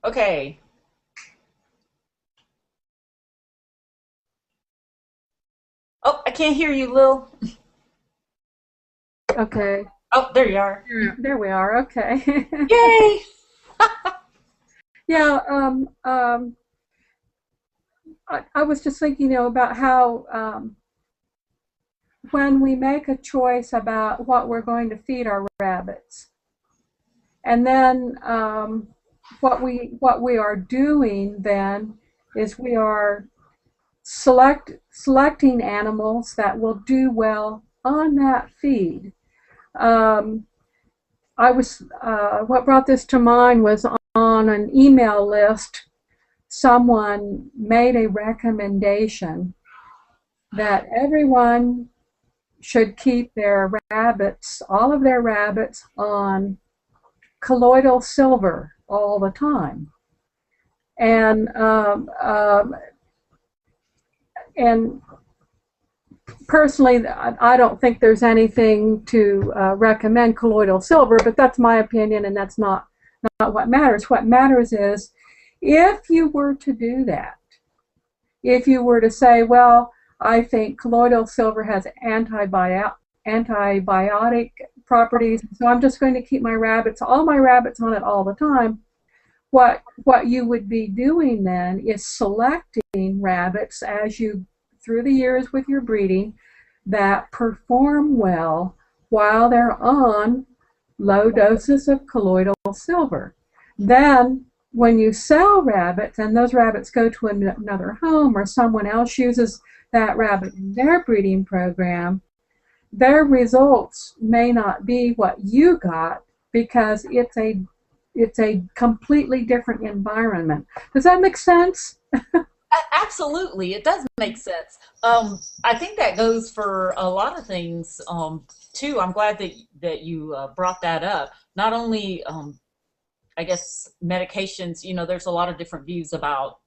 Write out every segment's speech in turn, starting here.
Okay. Oh, I can't hear you, Lil. Okay, Oh, there you are. there we are. Okay. Yay! Yeah, I was just thinking, about how when we make a choice about what we're going to feed our rabbits, and then what we are doing then is we are selecting animals that will do well on that feed. Um, I was what brought this to mind was on an email list. Someone made a recommendation that everyone should keep their rabbits, all of their rabbits, on colloidal silver all the time. And and personally, I don't think there's anything to recommend colloidal silver, but that's my opinion, and that's not what matters. What matters is if you were to do that, if you were to say, well, I think colloidal silver has antibiotic properties, so I'm just going to keep all my rabbits on it all the time. What you would be doing then is selecting rabbits as you through the years with your breeding that perform well while they're on low doses of colloidal silver. Then when you sell rabbits and those rabbits go to another home or someone else uses that rabbit in their breeding program, their results may not be what you got because it's a completely different environment. Does that make sense? Absolutely, it does make sense. I think that goes for a lot of things too. I'm glad that you brought that up. Not only, I guess, medications. There's a lot of different views about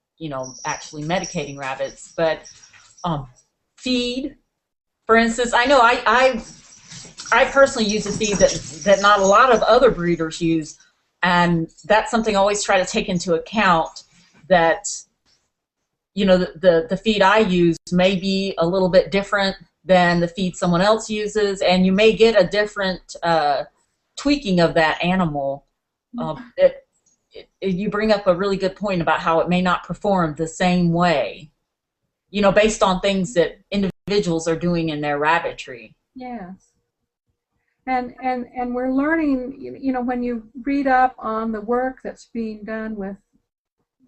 actually medicating rabbits, but um, feed, for instance. I know I personally use a feed that not a lot of other breeders use, and that's something I always try to take into account. That the feed I use may be a little bit different than the feed someone else uses, and you may get a different tweaking of that animal. You bring up a really good point about how it may not perform the same way, based on things that individuals are doing in their rabbitry. Yes. And we're learning, when you read up on the work that's being done with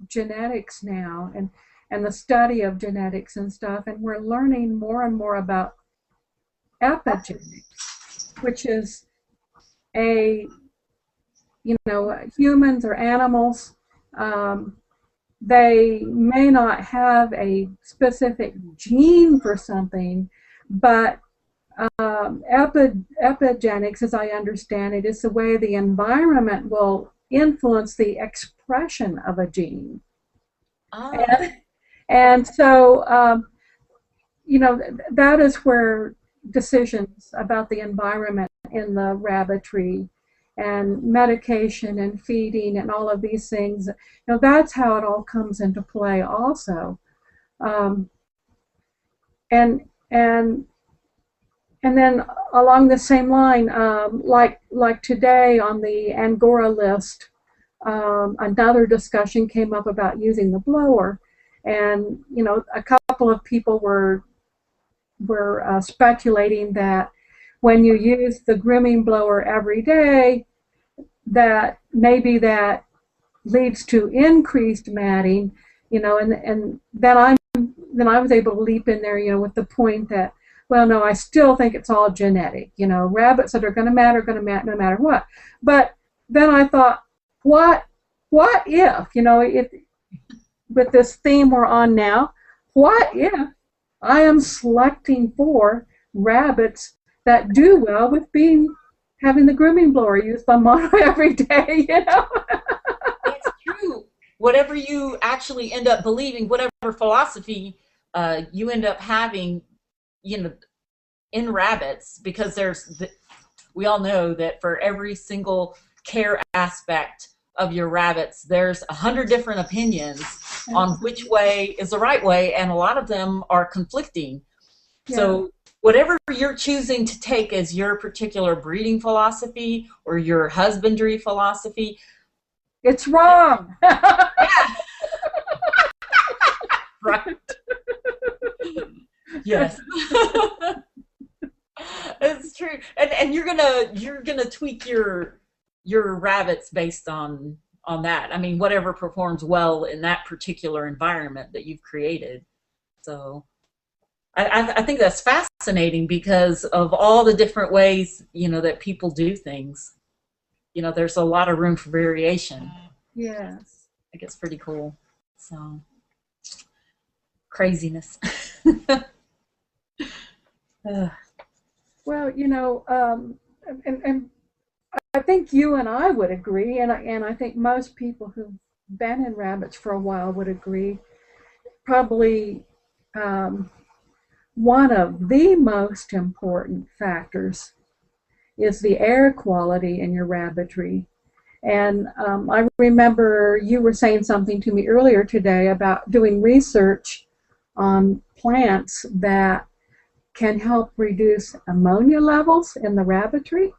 genetics now and the study of genetics and stuff, and we're learning more and more about epigenetics, which is a humans or animals, um, they may not have a specific gene for something, but epigenetics, as I understand it, is the way the environment will influence the expression of a gene. Ah, And, and so, that is where decisions about the environment in the rabbitry and medication and feeding and all of these things, that's how it all comes into play also. Um, and and and then along the same line, like today on the Angora list, another discussion came up about using the blower, and a couple of people were speculating that when you use the grooming blower every day, that maybe that leads to increased matting, and then I was able to leap in there, with the point that, well, no, I still think it's all genetic. Rabbits that are going to mat are going to mat no matter what. But then I thought, what if, if with this theme we're on now, what if I am selecting for rabbits that do well with having the grooming blower used on mono every day? it's true. Whatever you actually end up believing, whatever philosophy you end up having, you know, in rabbits, because we all know that for every single care aspect of your rabbits, there's 100 different opinions on which way is the right way, and a lot of them are conflicting. Yeah. So whatever you're choosing to take as your particular breeding philosophy or your husbandry philosophy, it's wrong. Right. Yes. It's true. And you're gonna tweak your rabbits based on that. I mean, whatever performs well in that particular environment that you've created. So I think that's fascinating because of all the different ways, that people do things. There's a lot of room for variation. Yes. I think it's pretty cool. So, craziness. Well, and I think you and I would agree, and I think most people who've been in rabbits for a while would agree, probably one of the most important factors is the air quality in your rabbitry. And I remember you were saying something to me earlier today about doing research on plants that can help reduce ammonia levels in the rabbitry.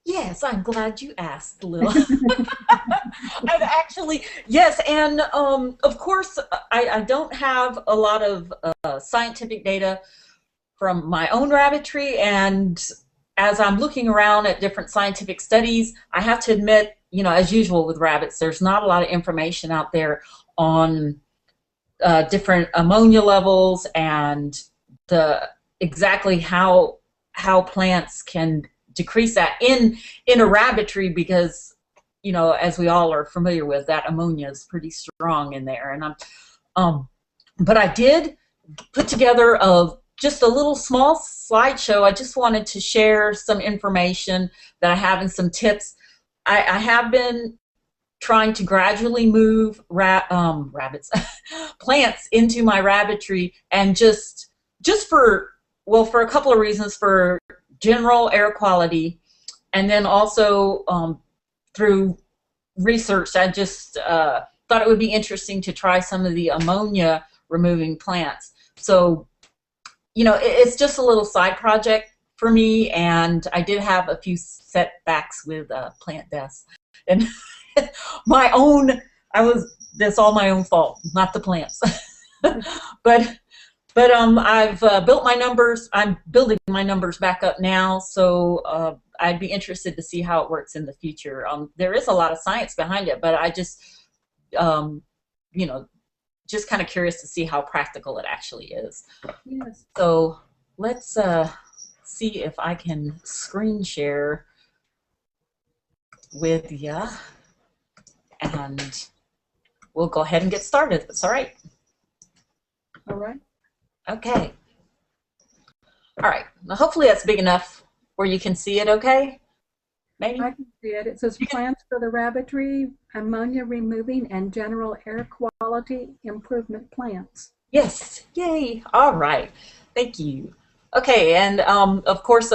Yes, I'm glad you asked, Lil. I've actually, yes, and of course, I don't have a lot of scientific data from my own rabbitry, and as I'm looking around at different scientific studies, I have to admit, as usual with rabbits, there's not a lot of information out there on different ammonia levels and exactly how plants can decrease that in a rabbitry, because as we all are familiar with, that ammonia is pretty strong in there. And but I did put together just a little small slideshow. I just wanted to share some information that I have and some tips. I have been trying to gradually move rabbits plants into my rabbitry, and just for a couple of reasons: for general air quality, and then also through research, I just thought it would be interesting to try some of the ammonia removing plants. So, it's just a little side project for me, and I did have a few setbacks with plant deaths, and that's all my own fault, not the plants. But I've built my numbers. I'm building my numbers back up now, so I'd be interested to see how it works in the future. There is a lot of science behind it, but I just, just kind of curious to see how practical it actually is. Yes. So let's see if I can screen share with you, and we'll go ahead and get started. That's all right. All right. Okay. All right. Now, hopefully that's big enough where you can see it okay? Maybe? I can see it. It says plants for the rabbitry, ammonia removing, and general air quality improvement plants. Yes. Yay. All right. Thank you. Okay. And of course,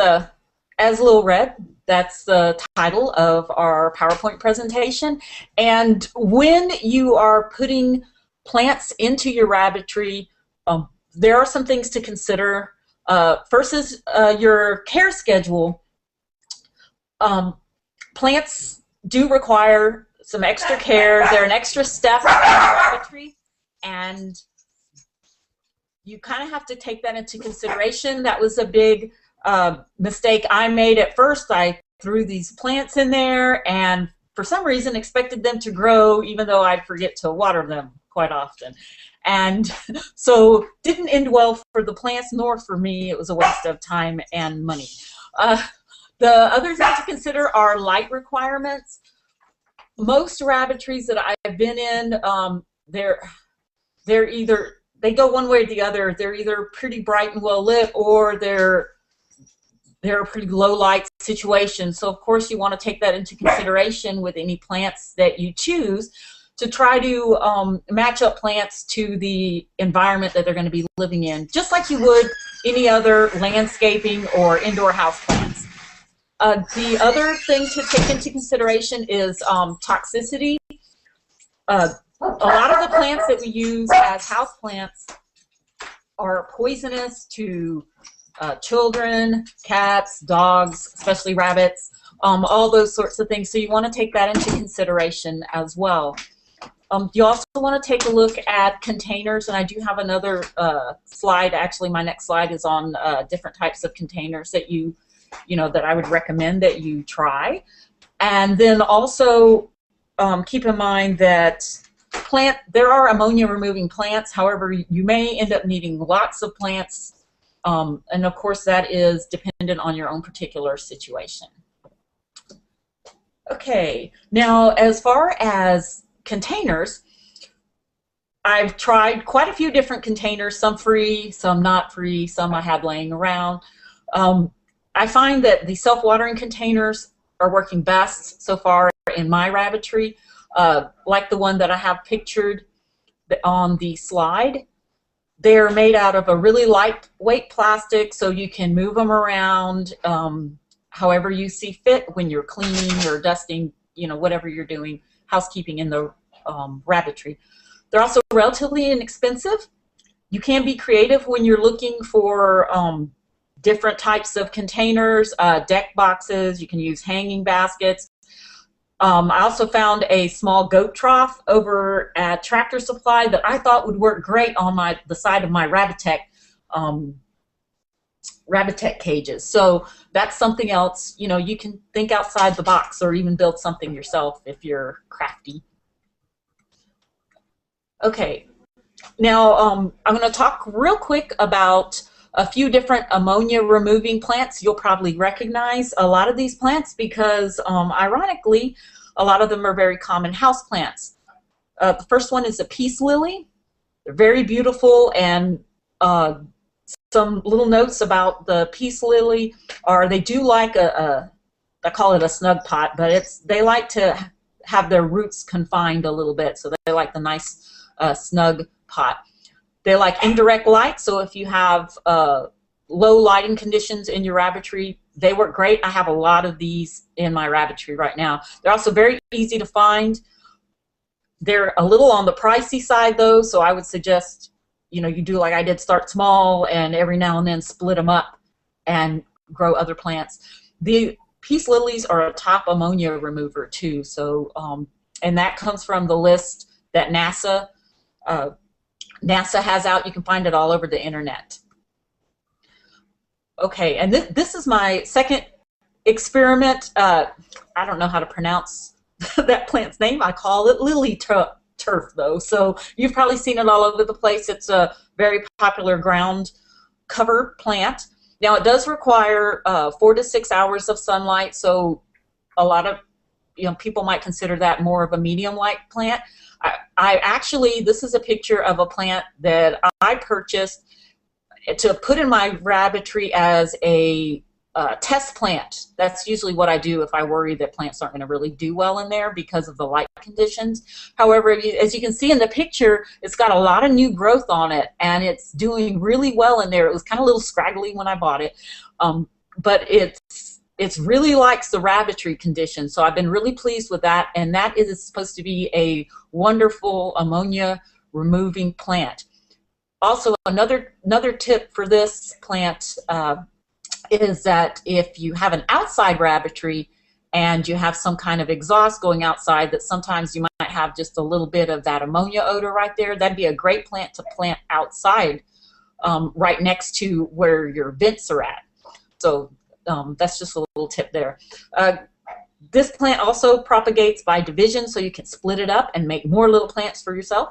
as Lil read, that's the title of our PowerPoint presentation. And when you are putting plants into your rabbitry, there are some things to consider. First is your care schedule. Plants do require some extra care. They're an extra step in rabbitry, and you kind of have to take that into consideration. That was a big mistake I made at first. I threw these plants in there and for some reason expected them to grow, even though I'd forget to water them quite often. And so didn't end well for the plants nor for me. It was a waste of time and money. The other thing to consider are light requirements. Most rabbitries that I've been in, they go one way or the other. They're either pretty bright and well lit, or they're a pretty low light situation. So of course you want to take that into consideration with any plants that you choose, to try to match up plants to the environment that they're going to be living in, just like you would any other landscaping or indoor house plants. The other thing to take into consideration is toxicity. A lot of the plants that we use as house plants are poisonous to children, cats, dogs, especially rabbits, all those sorts of things. So you want to take that into consideration as well. You also want to take a look at containers, and I do have another slide. Actually, my next slide is on different types of containers that that I would recommend that you try. And then also keep in mind that there are ammonia removing plants. However, you may end up needing lots of plants, and of course that is dependent on your own particular situation. Okay, now as far as containers, I've tried quite a few different containers, some free, some not free, some I had laying around. I find that the self-watering containers are working best so far in my rabbitry, like the one that I have pictured on the slide. They're made out of a really lightweight plastic, so you can move them around however you see fit when you're cleaning or dusting, whatever you're doing, housekeeping in the rabbitry. They're also relatively inexpensive. You can be creative when you're looking for different types of containers, deck boxes. You can use hanging baskets. I also found a small goat trough over at Tractor Supply that I thought would work great on the side of my Rabbitech cages. So that's something else. You can think outside the box or even build something yourself if you're crafty. Okay, now I'm going to talk real quick about a few different ammonia removing plants you'll probably recognize a lot of these plants because ironically a lot of them are very common house plants. The first one is a peace lily. They're very beautiful, and some little notes about the peace lily are they do like I call it a snug pot, but they like to have their roots confined a little bit, so they like the nice snug pot. They like indirect light, so if you have low lighting conditions in your rabbitry, they work great. I have a lot of these in my rabbitry right now. They're also very easy to find. They're a little on the pricey side though, so I would suggest you do like I did, start small and every now and then split them up and grow other plants. The peace lilies are a top ammonia remover too, so and that comes from the list that NASA has out. You can find it all over the internet. Okay, and this is my second experiment. I don't know how to pronounce that plant's name. I call it lily turf though, so you've probably seen it all over the place. It's a very popular ground cover plant. Now it does require 4 to 6 hours of sunlight, so a lot of people might consider that more of a medium light plant. I actually, this is a picture of a plant that I purchased to put in my rabbitry as a test plant. That's usually what I do if I worry that plants aren't going to really do well in there because of the light conditions. However, as you can see in the picture, it's got a lot of new growth on it, and it's doing really well in there. It was kind of a little scraggly when I bought it, but it really likes the rabbitry conditions, so I've been really pleased with that, and that is supposed to be a wonderful ammonia removing plant. Also, another tip for this plant is that if you have an outside rabbitry and you have some kind of exhaust going outside, that sometimes you might have just a little bit of that ammonia odor right there, that'd be a great plant to plant outside right next to where your vents are at. So that's just a little tip there. This plant also propagates by division, so you can split it up and make more little plants for yourself.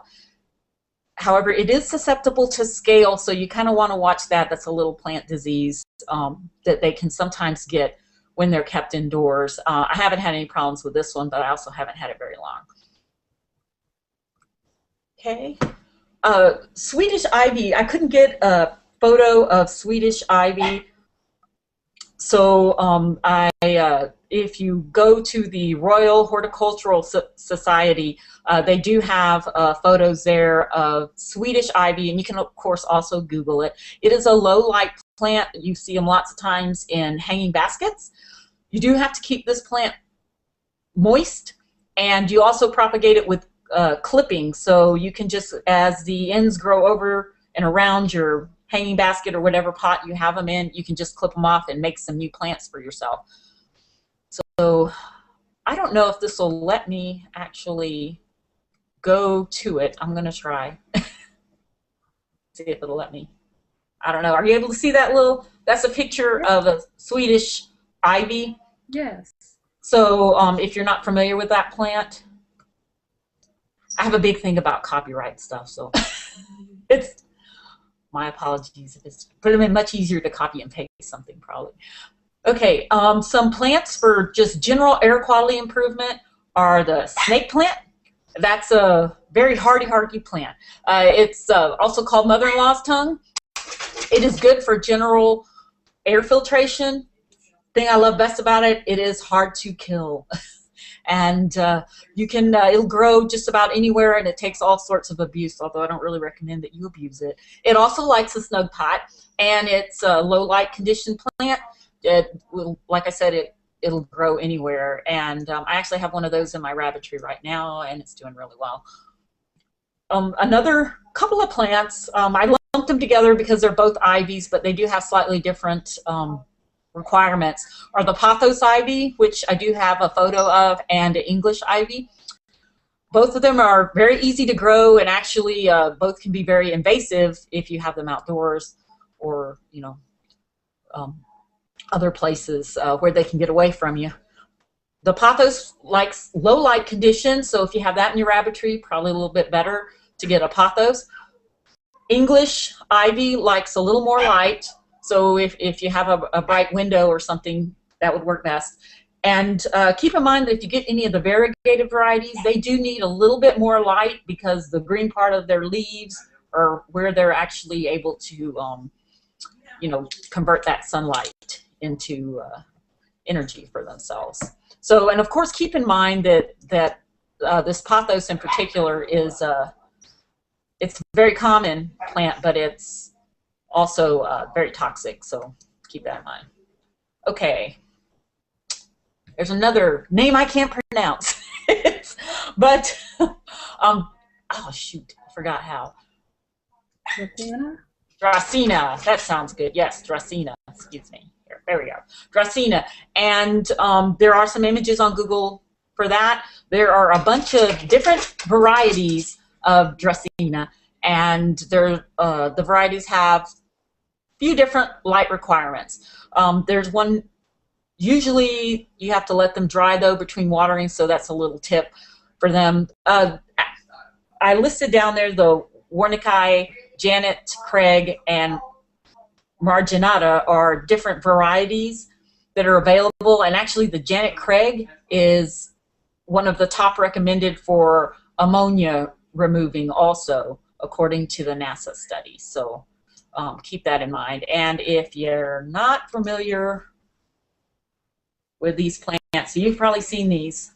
However, it is susceptible to scale, so you kind of want to watch that. That's a little plant disease that they can sometimes get when they're kept indoors. I haven't had any problems with this one, but I also haven't had it very long. Okay. Swedish ivy. I couldn't get a photo of Swedish ivy. So if you go to the Royal Horticultural Society, they do have photos there of Swedish ivy, and you can of course also Google it. It is a low light plant. You see them lots of times in hanging baskets. You do have to keep this plant moist, and you also propagate it with clippings, so you can just, as the ends grow over and around your hanging basket or whatever pot you have them in, you can just clip them off and make some new plants for yourself. So I don't know if this will let me actually go to it. I'm going to try. See if it'll let me. I don't know. Are you able to see that little? That's a picture of a Swedish ivy. Yes. So if you're not familiar with that plant, I have a big thing about copyright stuff, so it's my apologies. It's pretty much easier to copy and paste something probably. Okay, some plants for just general air quality improvement are the snake plant. That's a very hardy plant. It's also called mother-in-law's tongue. It is good for general air filtration. Thing I love best about it, it is hard to kill. And you can, it'll grow just about anywhere, and it takes all sorts of abuse, although I don't really recommend that you abuse it. It also likes a snug pot, and it's a low light condition plant. It will, like I said, it'll grow anywhere, and I actually have one of those in my rabbitry right now, and it's doing really well. Another couple of plants, I lumped them together because they're both ivies, but they do have slightly different requirements, are the pothos ivy, which I do have a photo of, and an English ivy. Both of them are very easy to grow, and actually both can be very invasive if you have them outdoors or, you know, other places where they can get away from you. The pothos likes low light conditions, so if you have that in your rabbitry, probably a little bit better to get a pothos. English ivy likes a little more light, so if you have a bright window or something, that would work best. And keep in mind that if you get any of the variegated varieties, they do need a little bit more light because the green part of their leaves are where they're actually able to, you know, convert that sunlight into energy for themselves. So, and of course, keep in mind that this pothos in particular is it's a very common plant, but it's also very toxic. So keep that in mind. Okay, there's another name I can't pronounce, but oh shoot, I forgot how. Dracena? Dracena. That sounds good. Yes, Dracena. Excuse me. There we go. Dracena. And there are some images on Google for that. There are a bunch of different varieties of Dracena, and the varieties have a few different light requirements. There's one, usually you have to let them dry though between watering, so that's a little tip for them. I listed down there the Wernickeii, Janet Craig, and Marginata are different varieties that are available, and actually the Janet Craig is one of the top recommended for ammonia removing also, according to the NASA study. So keep that in mind. And if you're not familiar with these plants, so you've probably seen these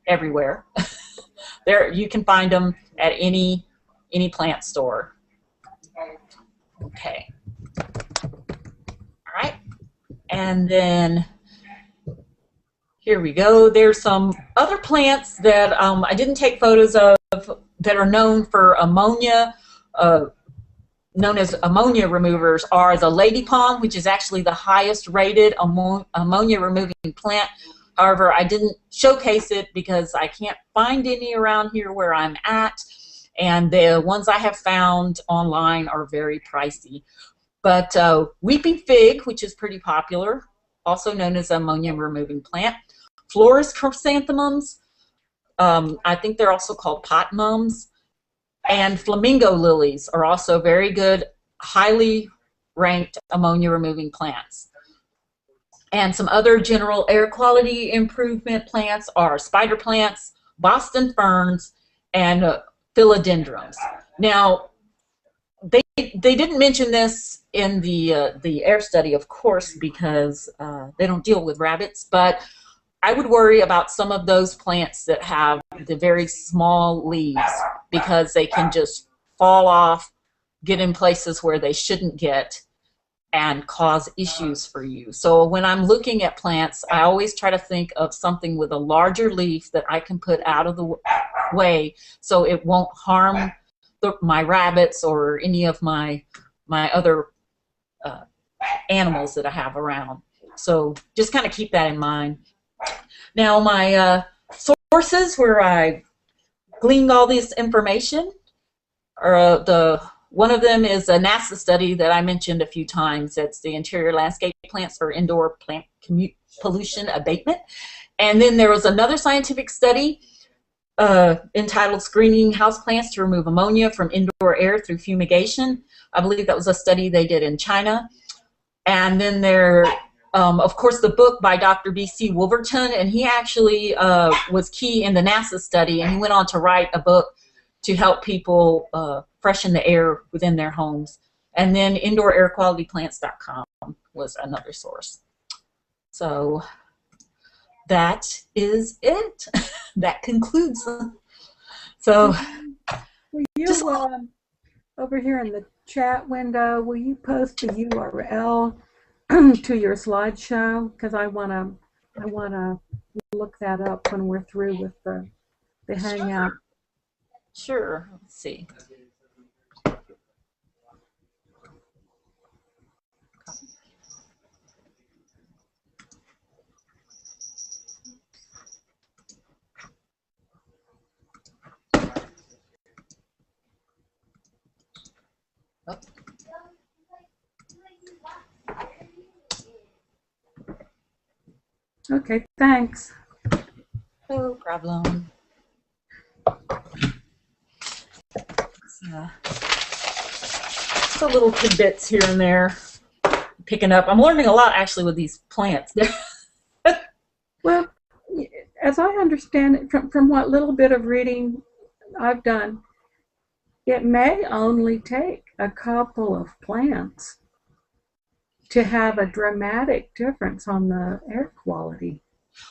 everywhere. There, you can find them at any plant store. Okay. All right. And then here we go. There's some other plants that I didn't take photos of that are known for ammonia, known as ammonia removers, are the lady palm, which is actually the highest rated ammonia removing plant. However, I didn't showcase it because I can't find any around here where I'm at, and the ones I have found online are very pricey. But weeping fig, which is pretty popular, also known as ammonia removing plant. Florist chrysanthemums, I think they're also called pot mums, and flamingo lilies are also very good, highly ranked ammonia removing plants. And some other general air quality improvement plants are spider plants, Boston ferns, and philodendrons. Now, they didn't mention this in the air study, of course, because they don't deal with rabbits, but I would worry about some of those plants that have the very small leaves, because they can just fall off, get in places where they shouldn't get, and cause issues for you. So when I'm looking at plants, I always try to think of something with a larger leaf that I can put out of the way so it won't harm my rabbits or any of my other animals that I have around. So just kind of keep that in mind. Now my sources where I gleaned all this information are one of them is a NASA study that I mentioned a few times. It's the interior landscape plants for indoor plant pollution abatement. And then there was another scientific study entitled Screening Houseplants to Remove Ammonia from Indoor Air Through Fumigation. I believe that was a study they did in China. And then there, of course, the book by Dr. B.C. Wolverton, and he actually was key in the NASA study, and he went on to write a book to help people freshen the air within their homes. And then indoorairqualityplants.com was another source. So that is it. That concludes. So will you just over here in the chat window, will you post the URL to your slideshow? Because I wanna look that up when we're through with the Hangout. Sure. Let's see. Oh. Okay, thanks. No problem. So little tidbits here and there, picking up. I'm learning a lot actually with these plants. Well, as I understand it, from what little bit of reading I've done, it may only take a couple of plants to have a dramatic difference on the air quality.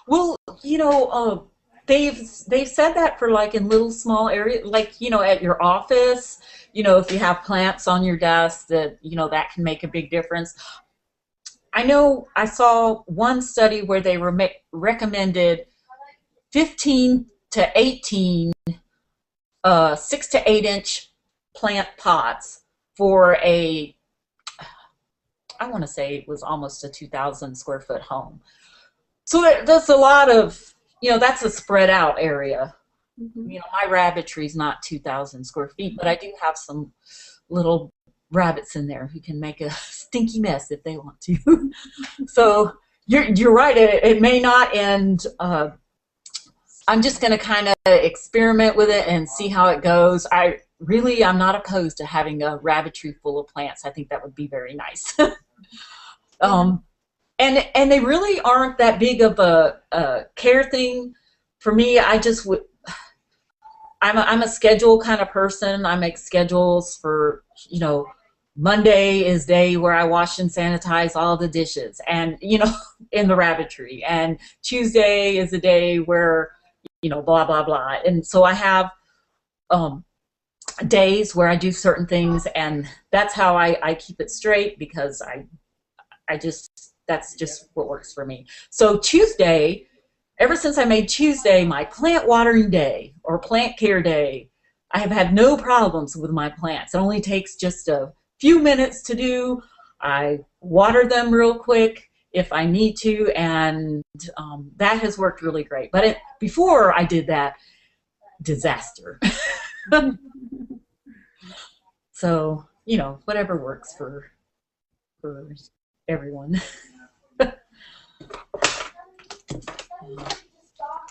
Well, you know, they've said that for like in little small areas, like, you know, at your office, you know, if you have plants on your desk, that, you know, that can make a big difference. I know I saw one study where they recommended 15 to 18 6 to 8 inch plant pots for I want to say it was almost a 2,000 square foot home. So that's a lot of, you know, that's a spread out area. Mm-hmm. You know, my rabbitry is not 2,000 square feet, but I do have some little rabbits in there who can make a stinky mess if they want to. So you're right, it may not, and I'm just going to kind of experiment with it and see how it goes. I'm not opposed to having a rabbitry full of plants. I think that would be very nice. And they really aren't that big of a care thing for me. I'm a schedule kind of person. I make schedules for, you know, Monday is day where I wash and sanitize all the dishes, and, you know, in the rabbitry, and Tuesday is a day where, you know, blah blah blah. And so I have days where I do certain things, and that's how I keep it straight, because that's just what works for me. So Tuesday, ever since I made Tuesday my plant watering day or plant care day, I have had no problems with my plants. It only takes just a few minutes to do. I water them real quick if I need to, and that has worked really great. But before I did that, disaster. So, you know, whatever works for everyone.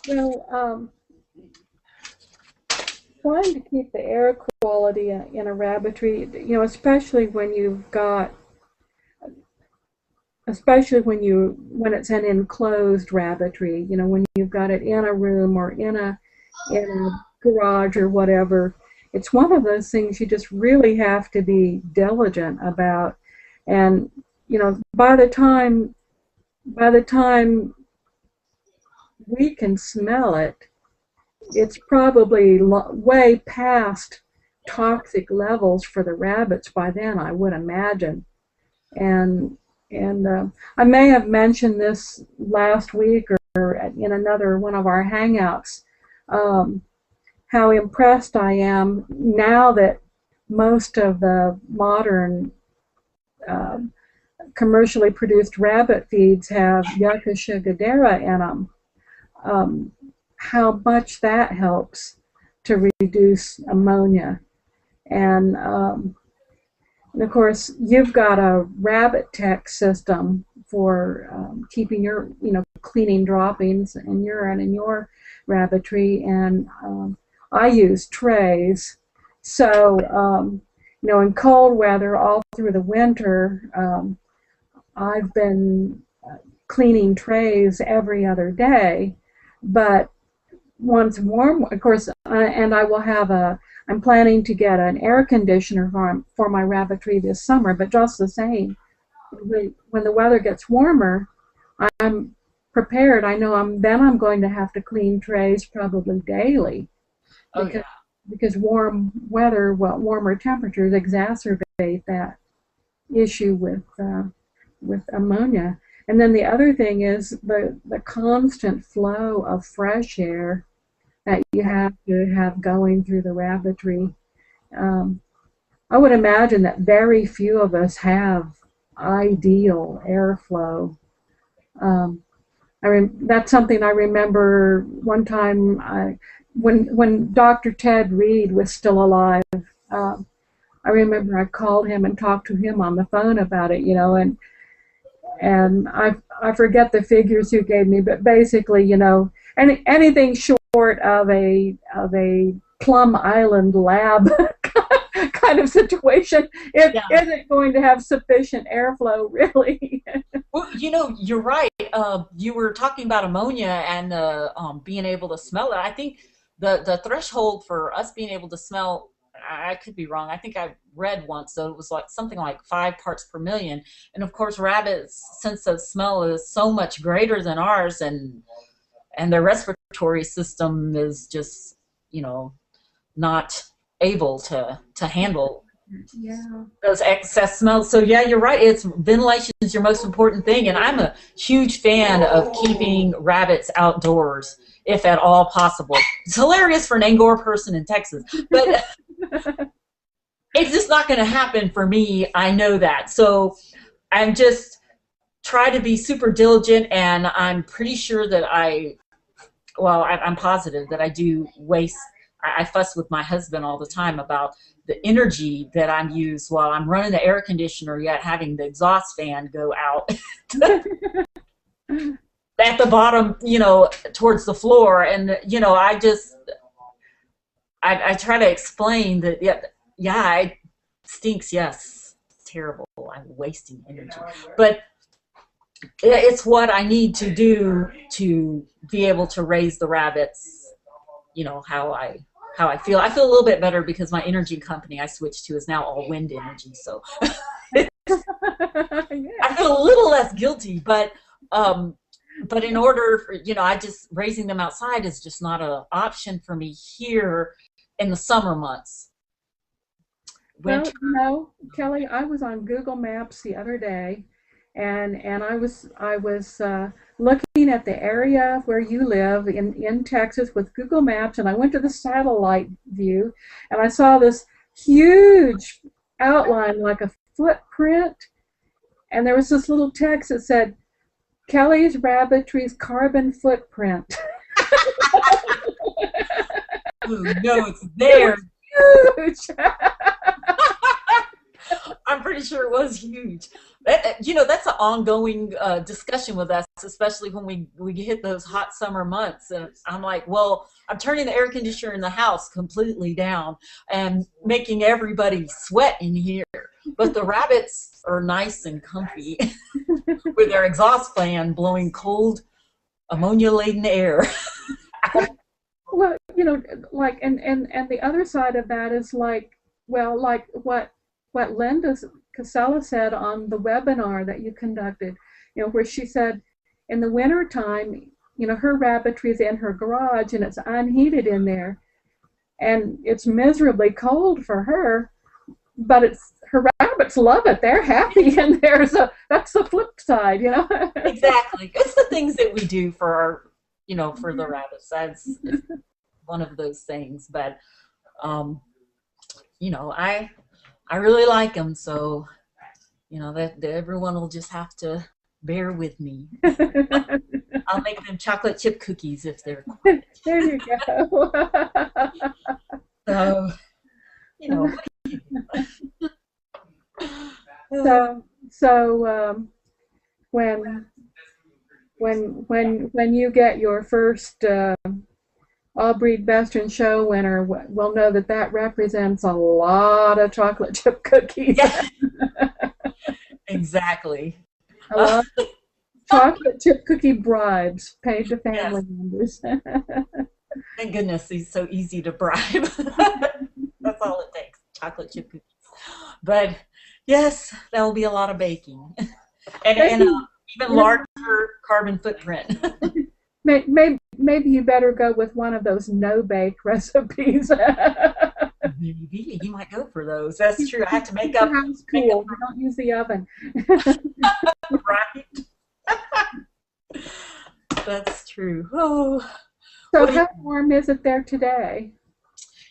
Well, trying to keep the air quality in a rabbitry, you know, especially when it's an enclosed rabbitry, you know, when you've got it in a room or in a garage or whatever, it's one of those things you just really have to be diligent about. And, you know, by the time we can smell it, it's probably way past toxic levels for the rabbits by then, I would imagine. And I may have mentioned this last week or in another one of our hangouts, um, how impressed I am now that most of the modern um, commercially produced rabbit feeds have Yucca sugadera in them. Um, how much that helps to reduce ammonia. And, um, and of course, you've got a rabbit tech system for keeping your, cleaning droppings and urine in your rabbitry, and I use trays. So, in cold weather, all through the winter, I've been cleaning trays every other day, but once warm, of course, and I will have I'm planning to get an air conditioner for my rabbitry this summer, but just the same, when the weather gets warmer, I'm prepared. I know I'm going to have to clean trays probably daily Oh because yeah. because warmer temperatures exacerbate that issue with ammonia. And then the other thing is the constant flow of fresh air that you have to have going through the rabbitry. Um, I would imagine that very few of us have ideal airflow. Um, that's something I remember one time when Dr. Ted Reed was still alive. Um, I remember I called him and talked to him on the phone about it, and I forget the figures he gave me, but basically, anything short of a Plum Island lab kind of situation, it Yeah. isn't going to have sufficient airflow, really. Well, you're right. You were talking about ammonia and being able to smell it. I think the threshold for us being able to smell, I could be wrong. I think I read once, so it was like something like 5 parts per million. And of course, rabbits' sense of smell is so much greater than ours, and their respiratory system is just, not able to handle Yeah. those excess smells. So yeah, you're right. It's ventilation is your most important thing, and I'm a huge fan of keeping rabbits outdoors if at all possible. It's hilarious for an Angora person in Texas, but it's just not going to happen for me. I know that. So I'm just try to be super diligent, and I'm pretty sure that I'm positive that I do waste. I fuss with my husband all the time about the energy that I'm used while I'm running the air conditioner, yet having the exhaust fan go out at the bottom, towards the floor. And, I try to explain that, yeah, it stinks, yes, it's terrible. I'm wasting energy. But it's what I need to do to be able to raise the rabbits, how I feel. I feel a little bit better because my energy company I switched to is now all wind energy. So I Yeah. feel a little less guilty, but in order for, I just raising them outside is just not an option for me here in the summer months. Well, Winter. Kelly, I was on Google Maps the other day, and I was looking at the area where you live in Texas with Google Maps, and I went to the satellite view, and I saw this huge outline like a footprint, and there was this little text that said Kelly's Rabbitry's carbon footprint. Oh, no, it's It there. was huge. I'm pretty sure it was huge. That's an ongoing discussion with us, especially when we hit those hot summer months. And I'm like, well, I'm turning the air conditioner in the house completely down and making everybody sweat in here. But the rabbits are nice and comfy with their exhaust fan blowing cold, ammonia-laden air. Well, like, and the other side of that is like, well, like what Linda Casella said on the webinar that you conducted, where she said in the wintertime, her rabbitry is in her garage and it's unheated in there, and it's miserably cold for her. but it's her rabbits love it. They're happy, and that's the flip side, you know. Exactly. It's the things that we do for our, for the rabbits. It's one of those things. But, I really like them, so that everyone will just have to bear with me. I'll make them chocolate chip cookies if they're quiet. There you go. So, so when you get your first All Breed Best in Show winner, we'll know that represents a lot of chocolate chip cookies. Yeah. Exactly. A lot of chocolate chip cookie bribes paid to family members. Thank goodness he's so easy to bribe. That's all it takes, chocolate chip cookies. But yes, that will be a lot of baking, and even larger carbon footprint. Maybe you better go with one of those no-bake recipes. Maybe you might go for those. That's true. I have to make up. House cool. We don't use the oven. Right. That's true. Oh. So how warm is it there today?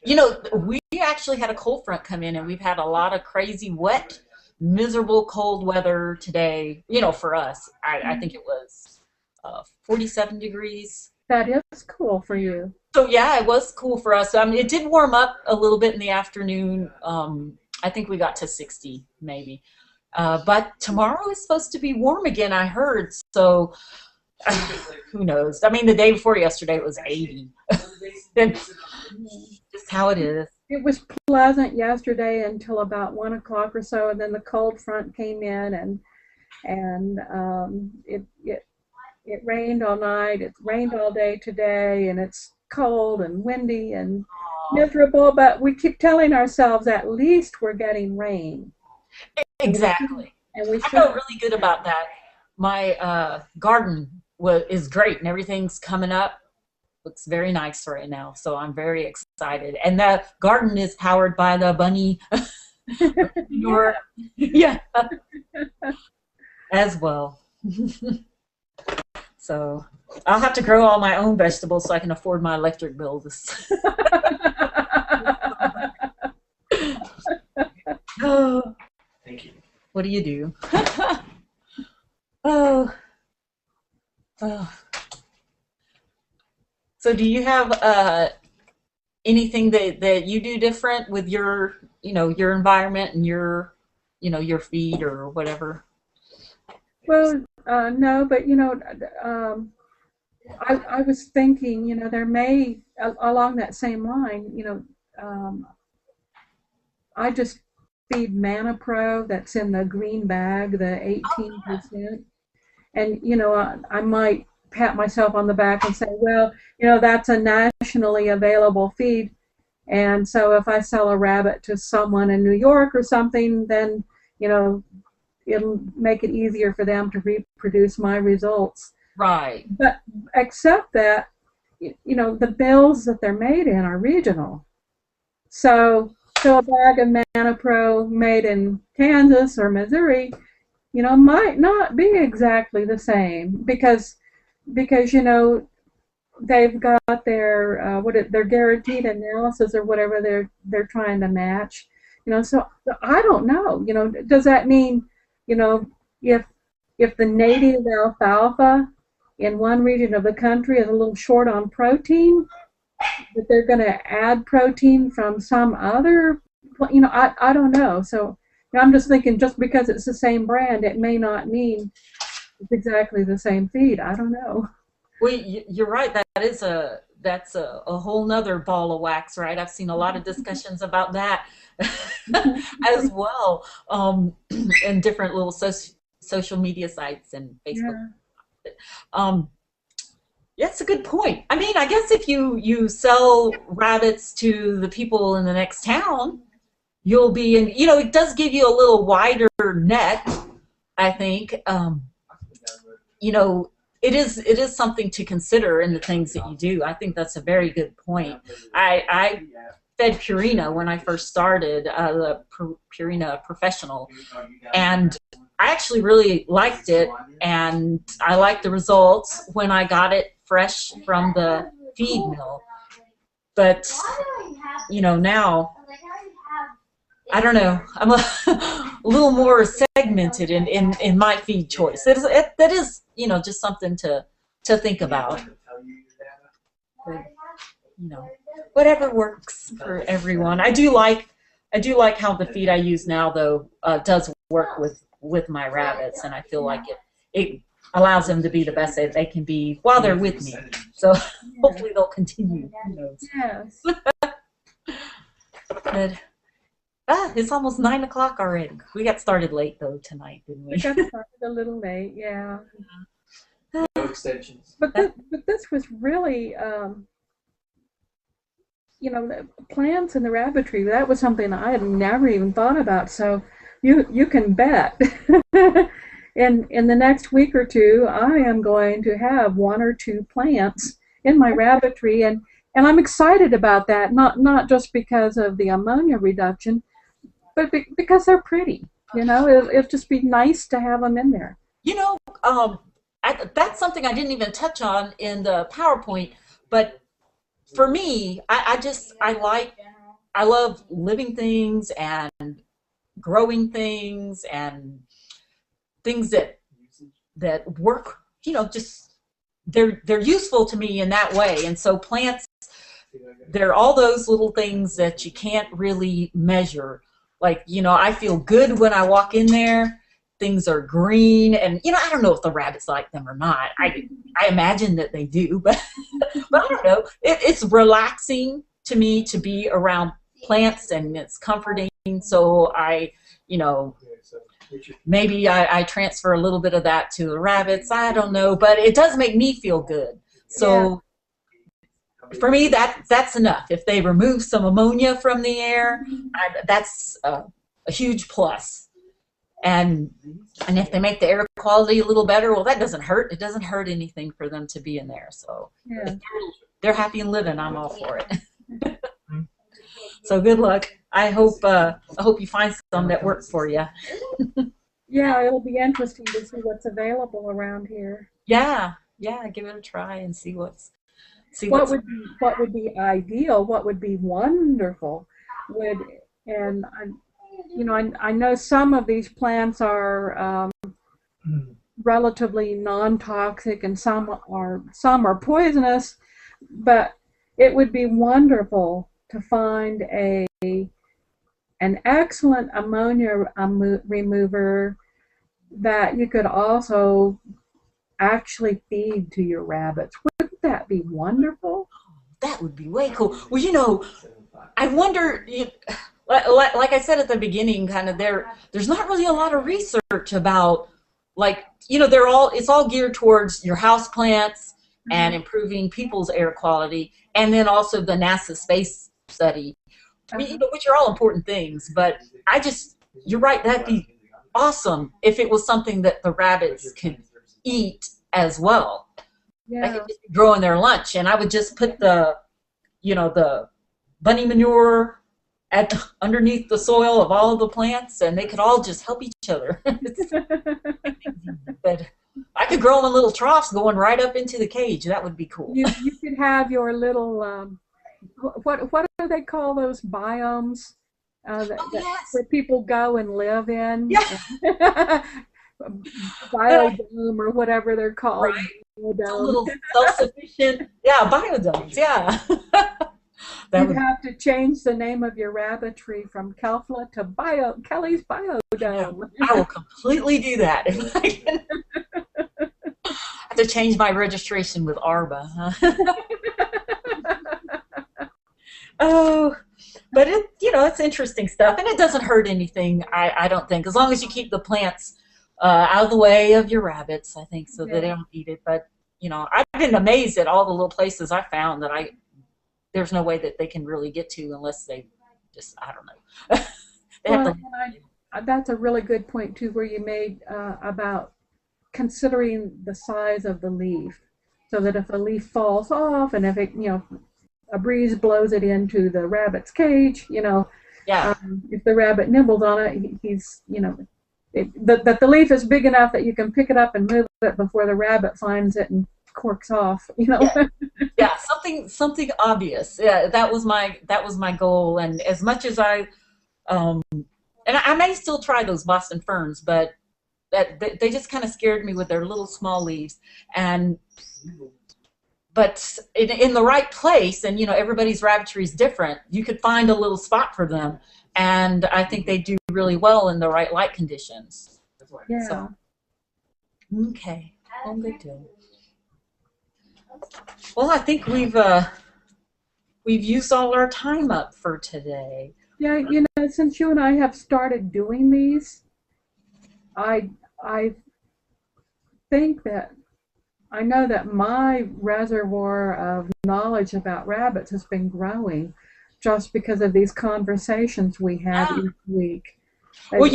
We actually had a cold front come in, and we've had a lot of crazy, wet, miserable cold weather today. For us, I think it was 47 degrees. That is cool for you. So yeah, it was cool for us. It did warm up a little bit in the afternoon. I think we got to 60 maybe. But tomorrow is supposed to be warm again, I heard. So who knows? I mean, the day before yesterday it was 80. Just how it is. It was pleasant yesterday until about 1 o'clock or so, and then the cold front came in, and it rained all night. It's rained all day today, and it's cold and windy and miserable. But we keep telling ourselves at least we're getting rain. Exactly. And I feel really good about that. My garden is great, and everything's coming up. Looks very nice right now, so I'm very excited. And the garden is powered by the bunny yeah, as well. So I'll have to grow all my own vegetables so I can afford my electric bills. Oh, thank you. What do you do? Oh. So do you have anything that you do different with your your environment and your feed or whatever? Well, no, but I was thinking, there may along that same line, I just feed Manna Pro that's in the green bag, the 18%, and I might pat myself on the back and say, well, that's a nationally available feed, and so if I sell a rabbit to someone in New York or something, then it'll make it easier for them to reproduce my results. Right. But except that, the bills that they're made in are regional. So a bag of Manna Pro made in Kansas or Missouri, might not be exactly the same because they've got their their guaranteed analysis or whatever they're trying to match. So I don't know. Does that mean if the native alfalfa in one region of the country is a little short on protein, that they're going to add protein from some other, I don't know. So I'm just thinking, just because it's the same brand, it may not mean it's exactly the same feed. I don't know. Well, you're right. That's a whole nother ball of wax, right? I've seen a lot of discussions about that as well, in different little social media sites and Facebook. Yeah. That's a good point. I mean, I guess if you sell rabbits to the people in the next town, you'll be in. It does give you a little wider net, I think. It is something to consider in the things that you do. I think that's a very good point. I fed Purina when I first started, the Purina Professional, and I actually really liked it, and I liked the results when I got it fresh from the feed mill. But now I don't know. I'm a little more segmented in my feed choice. That is just something to think about. But, whatever works for everyone. I do like how the feed I use now though does work with my rabbits, and I feel like it allows them to be the best that they can be while they're with me. So hopefully they'll continue. Who knows? Yes. But, it's almost 9 o'clock already. We got started late though tonight, didn't we? We got started a little late, yeah. No extensions. But this was really, the plants in the rabbitry. That was something I had never even thought about. So you can bet. In the next week or two, I am going to have 1 or 2 plants in my rabbitry, and I'm excited about that. Not just because of the ammonia reduction, but because they're pretty. It'll just be nice to have them in there. That's something I didn't even touch on in the PowerPoint, but for me, I love living things and growing things and things that work, just they're useful to me in that way. And so plants, they're all those little things that you can't really measure. Like, I feel good when I walk in there. Things are green, and I don't know if the rabbits like them or not. I imagine that they do, but I don't know. It's relaxing to me to be around plants, and it's comforting. So maybe I transfer a little bit of that to the rabbits. I don't know, but it does make me feel good. So for me, that's enough. If they remove some ammonia from the air, that's a huge plus. And if they make the air quality a little better, well, that doesn't hurt. It doesn't hurt anything for them to be in there. So if they're happy and living, I'm all for it. So good luck. I hope you find some that work for you. Yeah, it'll be interesting to see what's available around here. Yeah, give it a try and see what would be ideal. What would be wonderful I know some of these plants are relatively non-toxic, and some are poisonous, but it would be wonderful to find an excellent ammonia remover that you could also actually feed to your rabbits. Wouldn't that be wonderful? That would be way cool. Well, I wonder. Like I said at the beginning, kind of there's not really a lot of research about, it's all geared towards your house plants and improving people's air quality, and then also the NASA space study, which are all important things. But you're right, that'd be awesome if it was something that the rabbits could eat as well. Yeah. They could just grow in their lunch, and I would just put the bunny manure underneath the soil of all of the plants, and they could all just help each other. But I could grow them in little troughs going right up into the cage. That would be cool. You could have your little what do they call those biomes where people go and live in? Yeah. Biodome or whatever they're called. Right. A little self-sufficient. Yeah, biodomes. Yeah. You'd have to change the name of your rabbitry from Kelfla to Kelly's Biodome. I will completely do that if I can. I have to change my registration with ARBA. Huh? Oh, but it's interesting stuff, and it doesn't hurt anything. I don't think, as long as you keep the plants out of the way of your rabbits, I think, so that they don't eat it. But I've been amazed at all the little places I found that there's no way that they can really get to unless they just, I don't know. That's a really good point too, where you made about considering the size of the leaf, so that if a leaf falls off, and if it a breeze blows it into the rabbit's cage, Yeah. if the rabbit nibbled on it, he's, that the leaf is big enough that you can pick it up and move it before the rabbit finds it and corks off. Yeah. Yeah, something obvious. Yeah, that was my goal. And as much as and I may still try those Boston ferns, but they just kind of scared me with their little small leaves. But in the right place, and everybody's rabbitry is different, you could find a little spot for them, and I think they do really well in the right light conditions. Yeah. So, okay, well, good deal. Well, I think we've used all our time up for today. Yeah, since you and I have started doing these, I think that I know that my reservoir of knowledge about rabbits has been growing just because of these conversations we have each week. Well,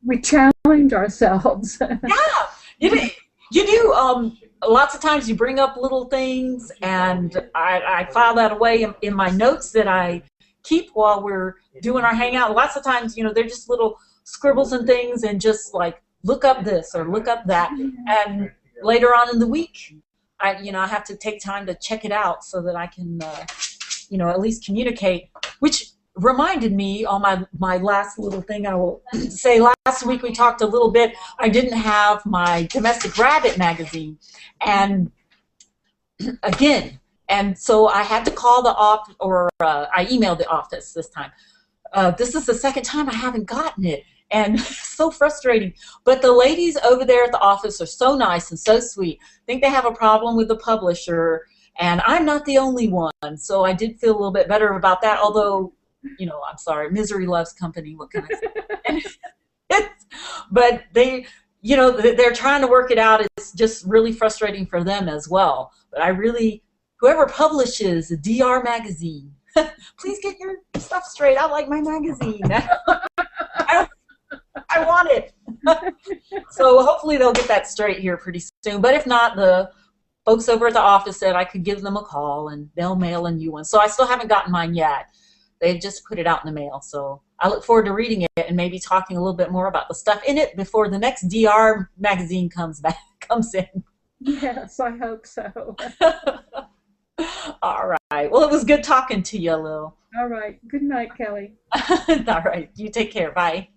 we challenge ourselves. Yeah, you do. Lots of times you bring up little things, and I file that away in my notes that I keep while we're doing our hangout. Lots of times, they're just little scribbles and things, and just like, look up this or look up that, and later on in the week, I have to take time to check it out so that I can, at least communicate. Which reminded me on my last little thing, I will say, last week we talked a little bit. I didn't have my Domestic Rabbit magazine, and again, and so I had to call the office, or I emailed the office this time. This is the second time I haven't gotten it. And so frustrating. But the ladies over there at the office are so nice and so sweet. I think they have a problem with the publisher, and I'm not the only one. So I did feel a little bit better about that, although, I'm sorry, misery loves company. What can I say? But they're trying to work it out. It's just really frustrating for them as well. But whoever publishes a DR magazine, please get your stuff straight. I like my magazine. I want it. So hopefully they'll get that straight here pretty soon. But if not, the folks over at the office said I could give them a call and they'll mail a new one. So I still haven't gotten mine yet. They've just put it out in the mail. So I look forward to reading it and maybe talking a little bit more about the stuff in it before the next DR magazine comes in. Yes, I hope so. All right. Well, it was good talking to you, Lil. All right. Good night, Kelly. All right. You take care. Bye.